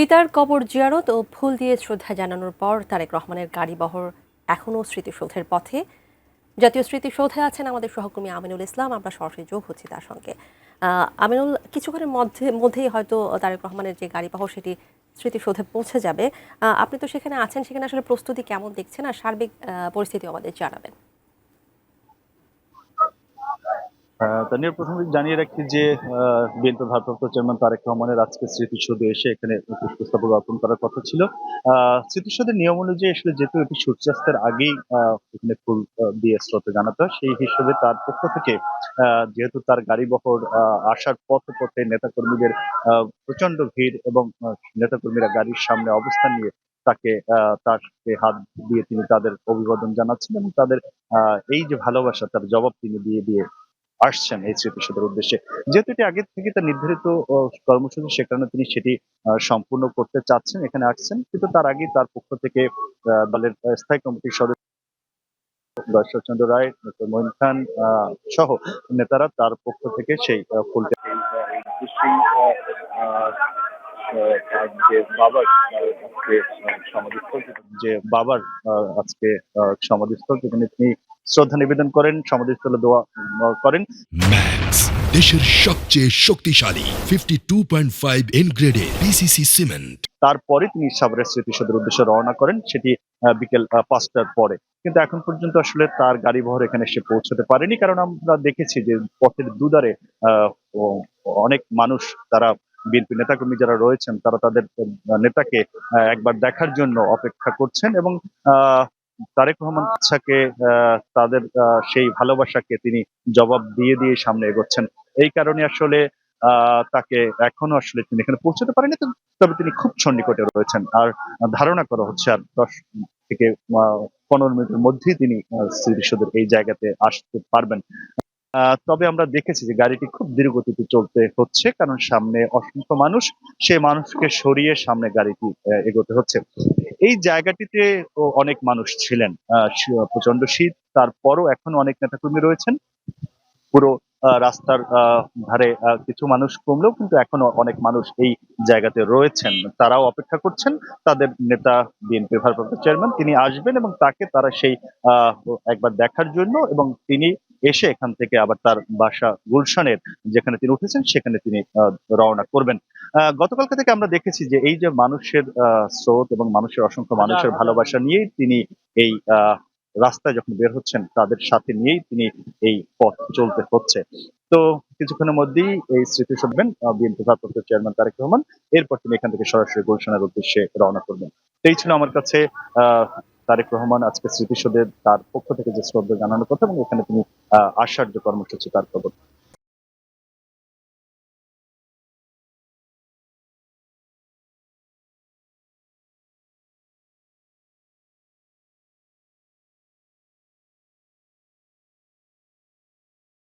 পিতার কবর জিয়ারত ও ফুল দিয়ে শ্রদ্ধা জানানোর পর তারেক রহমানের গাড়িবহর এখনও স্মৃতিসৌধের পথে। জাতীয় স্মৃতিসৌধে আছেন আমাদের সহকর্মী আমিনুল ইসলাম। আমরা সরাসরি যোগ হচ্ছি তার সঙ্গে। আমিনুল, কিছুক্ষণের মধ্যেই হয়তো তারেক রহমানের যে গাড়িবহর সেটি স্মৃতিসৌধে পৌঁছে যাবে। আপনি তো সেখানে আছেন, সেখানে আসলে প্রস্তুতি কেমন দেখছেন আর সার্বিক পরিস্থিতি আমাদের জানাবেন। তানিয়া, প্রথমে জানিয়ে রাখি যে বিএনপির ভারপ্রাপ্ত চেয়ারম্যান তারেক রহমানের আজকে স্মৃতিসৌধে এসে এখানে পুষ্পস্তবক অর্পণ করার কথা ছিল। স্মৃতিসৌধের নিয়ম অনুযায়ী আসলে যেহেতু এটি সূর্যাস্তের আগেই এখানে ফুল দিয়ে শ্রদ্ধা জানাতে হয়, সেই হিসেবে তার পক্ষ থেকে যেহেতু তার গাড়িবহর আসার পথে পথে নেতাকর্মীদের প্রচন্ড ভিড় এবং নেতাকর্মীরা গাড়ির সামনে অবস্থান নিয়ে তাকে হাত দিয়ে তিনি তাদের অভিবাদন জানাচ্ছেন এবং তাদের এই যে ভালোবাসা তার জবাব তিনি দিয়ে দিয়ে আসছেন এই স্মৃতিসৌধের উদ্দেশ্যে। যেহেতু এটি আগে থেকে তার নির্ধারিত কর্মসূচি, সে কারণে তিনি সেটি সম্পূর্ণ করতে চাচ্ছেন, এখানে আসছেন। কিন্তু তার আগেই তার পক্ষ থেকে দলের স্থায়ী কমিটির সদস্য ঈশ্বরচন্দ্র রায়, ডক্টর মঈন খান সহ নেতারা তার পক্ষ থেকে সেই ফুলটা তার যে বাবার আজকে সমাধিস্থল, আজকে সমাধিস্থল, যেখানে তিনি শ্রদ্ধা নিবেদন করেন, সমাধিস্থলে দোয়া করেন। ম্যাক্স, দেশের সবচেয়ে শক্তিশালী 52.5 এনগ্রেডের পিসিসি সিমেন্ট। তারপরে তিনি সাভারের স্মৃতিসৌধের উদ্দেশ্যে রওনা করেন, সেটি বিকেল 5টার পরে। কিন্তু এখন পর্যন্ত আসলে তার গাড়িবহর এখানে এসে পৌঁছতে পারেনি, কারণ আমরা দেখেছি যে পথের দুধারে অনেক মানুষ, তারা বিএনপি নেতাকর্মী যারা রয়েছেন, তারা তাদের নেতাকে একবার দেখার জন্য অপেক্ষা করছেন এবং তারেক রহমান ইচ্ছাকে তাদের সেই ভালোবাসাকে তিনি জবাব দিয়ে দিয়ে সামনে এগোচ্ছেন। এই কারণে আসলে তাকে এখনো আসলে তিনি এখানে পৌঁছতে পারেনি, তবে তিনি খুব সন্নিকটে রয়েছেন। আর ধারণা করা হচ্ছে আর 10 থেকে 15 মিনিটের মধ্যেই তিনি স্মৃতিসৌধের এই জায়গাতে আসতে পারবেন। তবে আমরা দেখেছি যে গাড়িটি খুব ধীরগতিতে চলতে হচ্ছে, কারণ সামনে অসংখ্য মানুষ, সে মানুষকে সরিয়ে সামনে গাড়িটি এগোতে হচ্ছে। এই জায়গাটিতে অনেক মানুষ ছিলেন, প্রচন্ড শীত, তারপরও এখনো অনেক নেতাকর্মী রয়েছেন। পুরো রাস্তার ধারে কিছু মানুষ কমলেও কিন্তু এখনো অনেক মানুষ এই জায়গাতে রয়েছেন, তারাও অপেক্ষা করছেন তাদের নেতা, বিএনপির ভারপ্রাপ্ত চেয়ারম্যান তিনি আসবেন এবং তাকে তারা সেই একবার দেখার জন্য, এবং তিনি এসে এখান থেকে আবার তার বাসা গুলশানের যেখানে তিনি উঠেছেন সেখানে তিনি রওনা করবেন। গতকালকে থেকে আমরা দেখেছি যে এই যে মানুষের স্রোত এবং মানুষের অসংখ্য মানুষের ভালোবাসা নিয়েই তিনি এই রাস্তায় যখন বের হচ্ছেন, তাদের সাথে নিয়েই তিনি এই পথ চলতে হচ্ছে। তো কিছুক্ষণের মধ্যেই এই স্মৃতিসৌধ বিএনপি ভারপ্রাপ্ত চেয়ারম্যান তারেক রহমান, এরপর তিনি এখান থেকে সরাসরি গুলশানের উদ্দেশ্যে রওনা করবেন। এই ছিল আমার কাছে তারেক রহমান আজকে স্মৃতিসৌধে তার পক্ষ থেকে যে শ্রদ্ধা জানানোর কথা এবং এখানে তিনি আসার যে কর্মসূচি তার খবর।